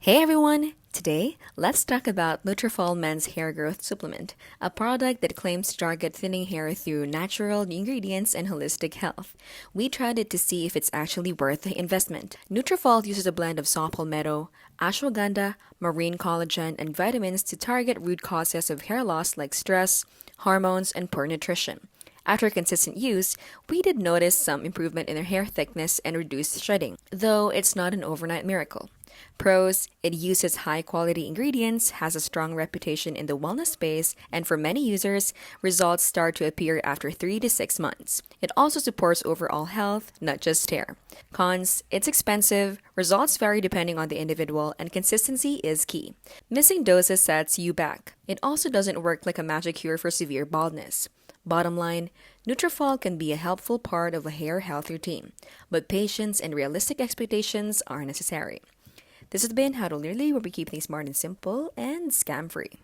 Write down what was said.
Hey everyone! Today, let's talk about Nutrafol Men's Hair Growth Supplement, a product that claims to target thinning hair through natural ingredients and holistic health. We tried it to see if it's actually worth the investment. Nutrafol uses a blend of saw palmetto, ashwagandha, marine collagen, and vitamins to target root causes of hair loss like stress, hormones, and poor nutrition. After consistent use, we did notice some improvement in their hair thickness and reduced shedding, though it's not an overnight miracle. Pros: it uses high quality ingredients, has a strong reputation in the wellness space, and for many users, results start to appear after 3 to 6 months. It also supports overall health, not just hair. Cons: it's expensive, results vary depending on the individual, and consistency is key. Missing doses sets you back. It also doesn't work like a magic cure for severe baldness. Bottom line, Nutrafol can be a helpful part of a hair health routine, but patience and realistic expectations are necessary. This has been How to Literally, where we keep things smart and simple and scam-free.